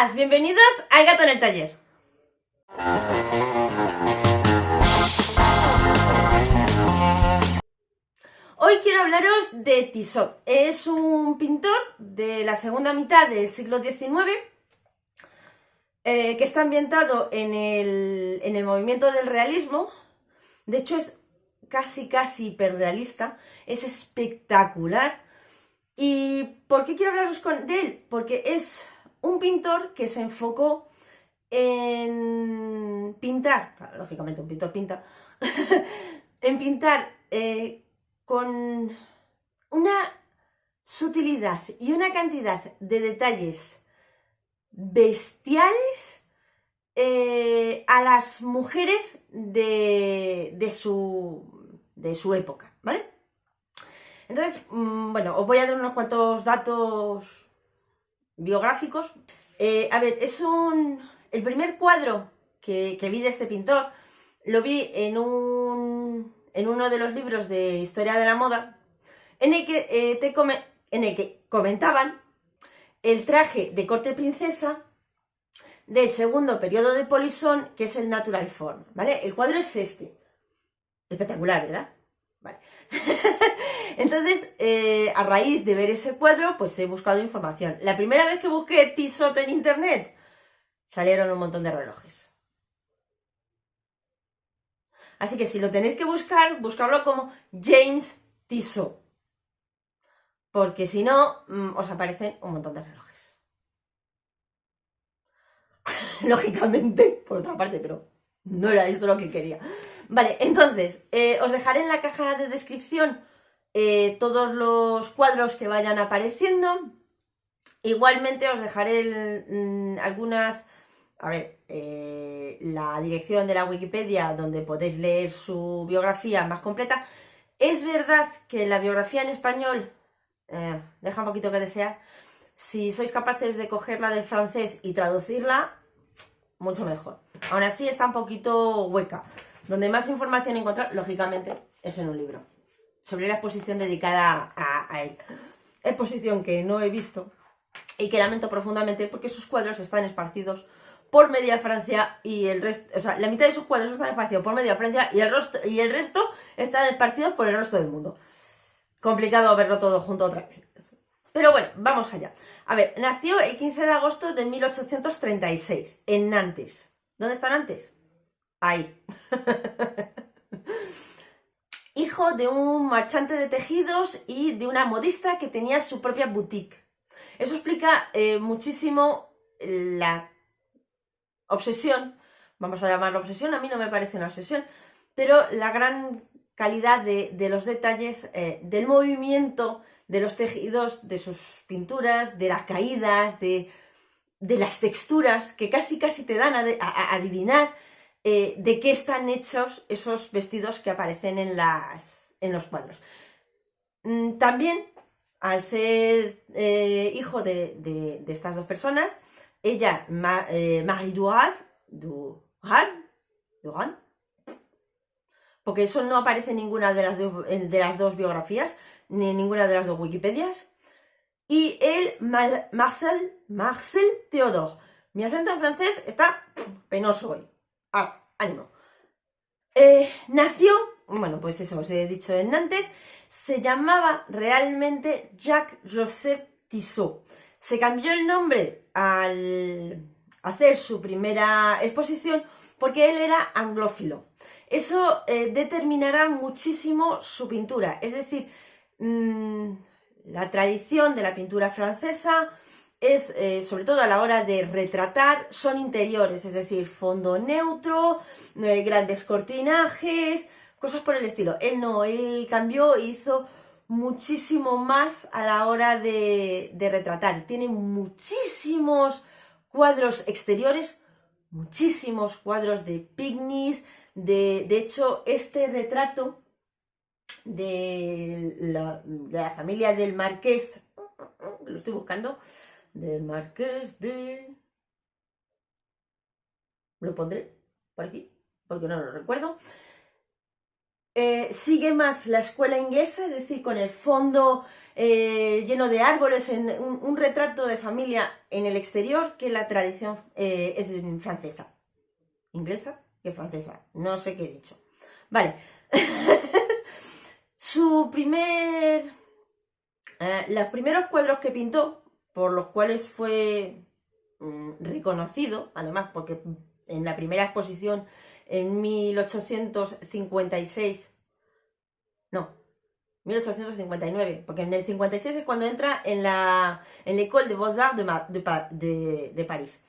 días, bienvenidos al Gato en el Taller. Hoy quiero hablaros de Tissot. Es un pintor de la segunda mitad del siglo XIX que está ambientado en el movimiento del realismo. De hecho es casi hiperrealista, es espectacular. ¿Y por qué quiero hablaros de él? Porque es un pintor que se enfocó en pintar, claro, lógicamente un pintor pinta, en pintar con una sutilidad y una cantidad de detalles bestiales a las mujeres de su época, ¿vale? Entonces, bueno, os voy a dar unos cuantos datos biográficos. El primer cuadro que vi de este pintor lo vi en uno de los libros de historia de la moda, en el que comentaban el traje de corte princesa del segundo periodo de Polisson, que es el Natural Form, ¿vale? El cuadro es este. Espectacular, ¿verdad? Vale. Entonces, a raíz de ver ese cuadro, pues he buscado información. La primera vez que busqué Tissot en internet, salieron un montón de relojes. Así que si lo tenéis que buscar, buscarlo como James Tissot. Porque si no, os aparecen un montón de relojes. Lógicamente, por otra parte, pero no era eso lo que quería. Vale, entonces, os dejaré en la caja de descripción todos los cuadros que vayan apareciendo. Igualmente os dejaré algunas... la dirección de la Wikipedia donde podéis leer su biografía más completa. Es verdad que la biografía en español deja un poquito que desear. Si sois capaces de cogerla del francés y traducirla, mucho mejor. Aún así está un poquito hueca. Donde más información encontrar, lógicamente, es en un libro sobre la exposición dedicada a él. Exposición que no he visto y que lamento profundamente porque sus cuadros están esparcidos por media Francia y el resto, o sea, la mitad de sus cuadros están esparcidos por media Francia y el resto están esparcidos por el resto del mundo. Complicado verlo todo junto otra vez. Pero bueno, vamos allá. A ver, nació el 15 de agosto de 1836 en Nantes. ¿Dónde está Nantes? Ahí. Hijo de un marchante de tejidos y de una modista que tenía su propia boutique. Eso explica muchísimo la obsesión, vamos a llamarlo obsesión, a mí no me parece una obsesión, pero la gran calidad de los detalles, del movimiento de los tejidos, de sus pinturas, de las caídas, de las texturas, que casi te dan a adivinar de qué están hechos esos vestidos que aparecen en los cuadros. También, al ser hijo de estas dos personas, ella, Marie Durand, porque eso no aparece en ninguna de las dos biografías, ni en ninguna de las dos Wikipedias, y él, Marcel Théodore. Mi acento en francés está penoso hoy. Ánimo. Nació, bueno, pues eso os he dicho, en Nantes. Se llamaba realmente Jacques-Joseph Tissot. Se cambió el nombre al hacer su primera exposición porque él era anglófilo. Eso determinará muchísimo su pintura. Es decir, la tradición de la pintura francesa es, sobre todo a la hora de retratar, son interiores, es decir, fondo neutro, grandes cortinajes, cosas por el estilo. Él no, él cambió e hizo muchísimo más a la hora de retratar. Tiene muchísimos cuadros exteriores, muchísimos cuadros de picnics. De hecho, este retrato de la familia del marqués, lo estoy buscando, del marqués de... Lo pondré por aquí, porque no lo recuerdo. Sigue más la escuela inglesa, es decir, con el fondo lleno de árboles, un retrato de familia en el exterior, que la tradición es francesa. ¿Inglesa? Que francesa. No sé qué he dicho. Vale. Los primeros cuadros que pintó, por los cuales fue reconocido, además porque en la primera exposición en 1856, no, 1859, porque en el 56 es cuando entra en l'École des Beaux-Arts de París.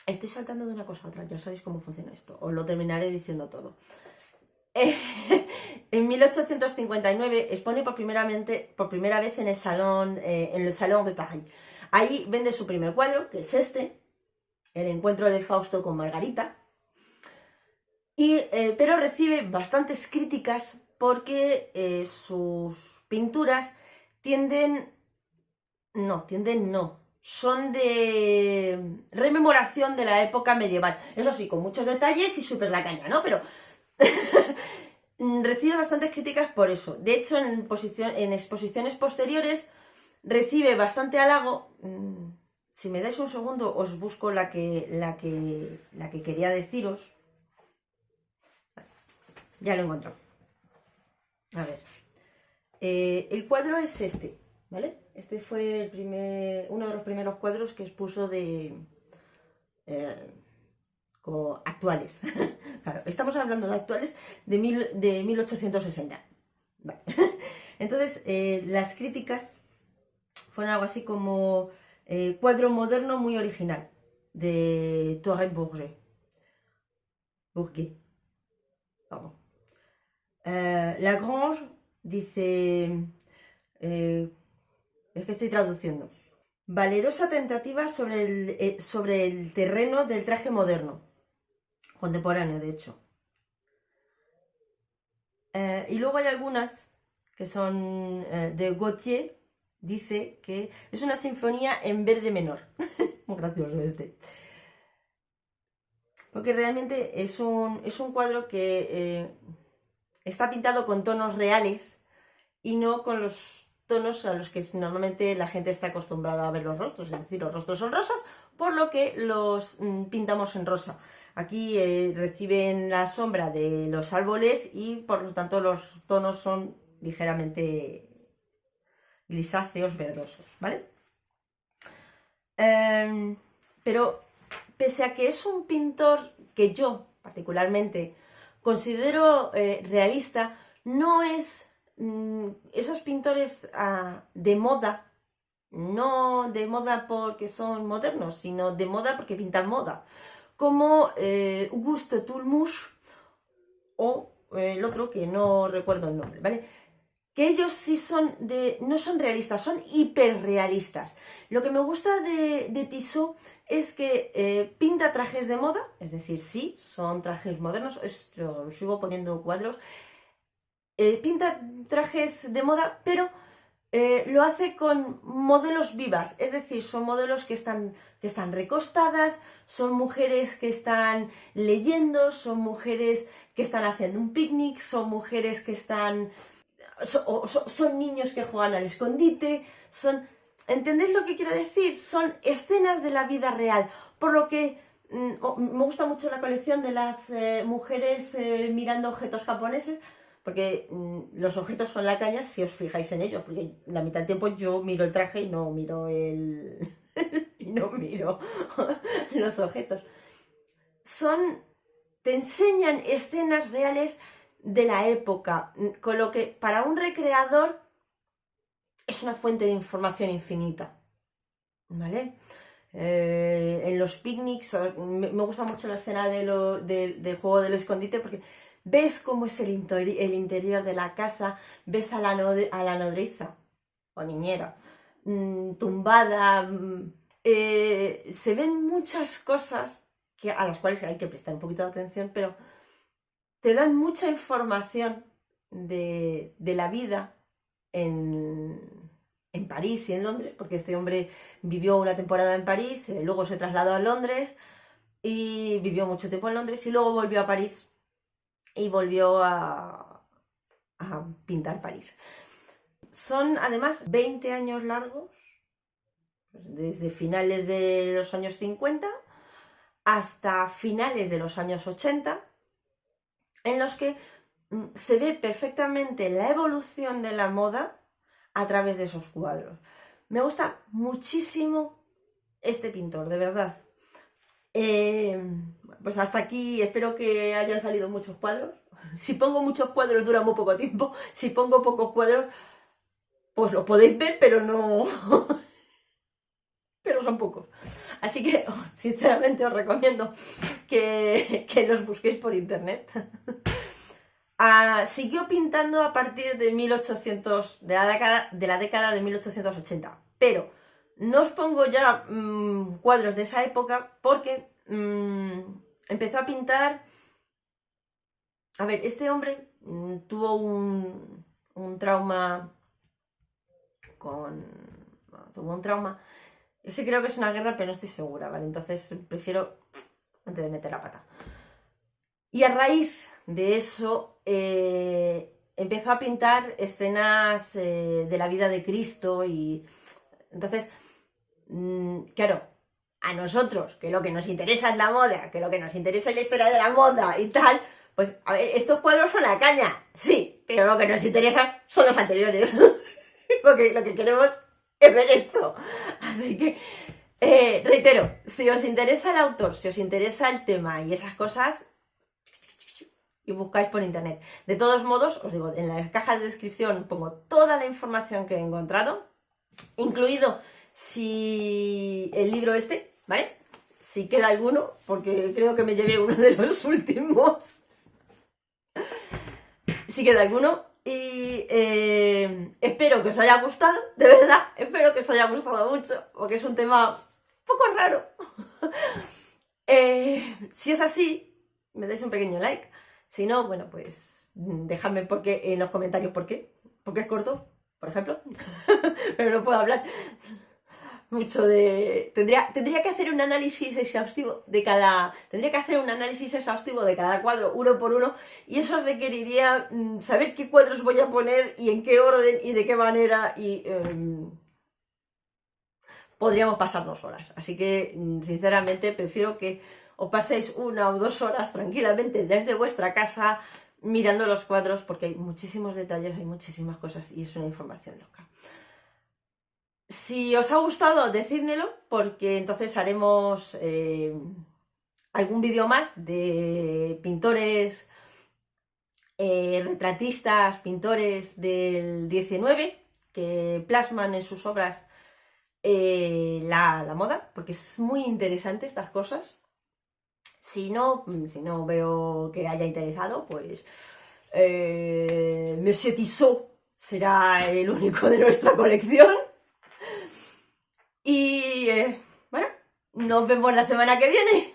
Estoy saltando de una cosa a otra, ya sabéis cómo funciona esto, os lo terminaré diciendo todo. En 1859 expone por primera vez en el Salón de París. Ahí vende su primer cuadro, que es este, el encuentro de Fausto con Margarita, pero recibe bastantes críticas porque sus pinturas son de rememoración de la época medieval. Eso sí, con muchos detalles y súper la caña, ¿no? Pero recibe bastantes críticas por eso. De hecho, en exposiciones posteriores recibe bastante halago. Si me dais un segundo, os busco la que quería deciros. Ya lo encontré. A ver. El cuadro es este, ¿vale? Este fue uno de los primeros cuadros que expuso actuales. Claro, estamos hablando de actuales de 1860. Vale. Entonces, las críticas fueron algo así como cuadro moderno muy original, de Thorel Bourget. Pardon. Lagrange dice... es que estoy traduciendo. Valerosa tentativa sobre el terreno del traje moderno. Contemporáneo, de hecho. Y luego hay algunas que son de Gautier, dice que es una sinfonía en verde menor. Muy gracioso este. Porque realmente es un cuadro que está pintado con tonos reales y no con los tonos a los que normalmente la gente está acostumbrada a ver los rostros, es decir, los rostros son rosas, por lo que los pintamos en rosa. Aquí reciben la sombra de los árboles y por lo tanto los tonos son ligeramente grisáceos, verdosos, ¿vale? Pero pese a que es un pintor que yo particularmente considero realista, no es esos pintores de moda, no de moda porque son modernos, sino de moda porque pintan moda, como Auguste Toulmouche o el otro que no recuerdo el nombre, ¿vale? Que ellos sí no son realistas, son hiperrealistas. Lo que me gusta de Tissot es que pinta trajes de moda, es decir, sí, son trajes modernos, esto sigo poniendo cuadros, pinta trajes de moda, pero lo hace con modelos vivas, es decir, son modelos que están recostadas, son mujeres que están leyendo, son mujeres que están haciendo un picnic, son mujeres que son niños que juegan al escondite, ¿entendéis lo que quiero decir? Son escenas de la vida real, por lo que me gusta mucho la colección de las mujeres mirando objetos japoneses, porque los objetos son la caña si os fijáis en ellos, porque la mitad del tiempo yo miro el traje y no miro no miro los objetos. Te enseñan escenas reales de la época, con lo que para un recreador es una fuente de información infinita, ¿vale? En los picnics me gusta mucho la escena del juego del escondite, porque ves cómo es el interior de la casa, ves a la nodriza o niñera tumbada, se ven muchas cosas a las cuales hay que prestar un poquito de atención, pero te dan mucha información de la vida en París y en Londres, porque este hombre vivió una temporada en París, luego se trasladó a Londres y vivió mucho tiempo en Londres y luego volvió a París y volvió a pintar París. son además 20 años largos, desde finales de los años 50 hasta finales de los años 80, en los que se ve perfectamente la evolución de la moda a través de esos cuadros. Me gusta muchísimo este pintor, de verdad. Pues hasta aquí, espero que hayan salido muchos cuadros. Si pongo muchos cuadros dura muy poco tiempo, si pongo pocos cuadros, pues los podéis ver, pero no... pero son pocos. Así que, sinceramente, os recomiendo que los busquéis por internet. Siguió pintando a partir de 1800, de la década de 1880, pero no os pongo ya cuadros de esa época porque empezó a pintar... A ver, este hombre tuvo un trauma tuvo un trauma. Es que creo que es una guerra, pero no estoy segura, ¿vale? Entonces prefiero antes de meter la pata. Y a raíz de eso empezó a pintar escenas de la vida de Cristo y entonces, claro, a nosotros, que lo que nos interesa es la moda, que lo que nos interesa es la historia de la moda y tal, pues a ver, estos cuadros son la caña, sí, pero lo que nos interesa son los anteriores, porque lo que queremos es ver eso. Así que, reitero, si os interesa el autor, si os interesa el tema y esas cosas, y buscáis por internet. De todos modos, os digo, en la caja de descripción pongo toda la información que he encontrado, incluido si el libro este, ¿vale? Si queda alguno, porque creo que me llevé uno de los últimos. Si queda alguno. Y espero que os haya gustado, de verdad, espero que os haya gustado mucho, porque es un tema un poco raro. Si es así, me dais un pequeño like. Si no, bueno, pues dejadme en los comentarios por qué. Porque es corto, por ejemplo. Pero no puedo hablar mucho de... Tendría que hacer un análisis exhaustivo de cada... Tendría que hacer un análisis exhaustivo de cada cuadro, uno por uno, y eso requeriría saber qué cuadros voy a poner y en qué orden y de qué manera, y podríamos pasarnos horas. Así que, sinceramente, prefiero que os paséis 1 o 2 horas tranquilamente desde vuestra casa mirando los cuadros, porque hay muchísimos detalles, hay muchísimas cosas y es una información loca. Si os ha gustado, decídmelo, porque entonces haremos algún vídeo más de pintores, retratistas, pintores del 19, que plasman en sus obras la moda, porque es muy interesante estas cosas. Si no veo que haya interesado, pues Monsieur Tissot será el único de nuestra colección. Y bueno, nos vemos la semana que viene.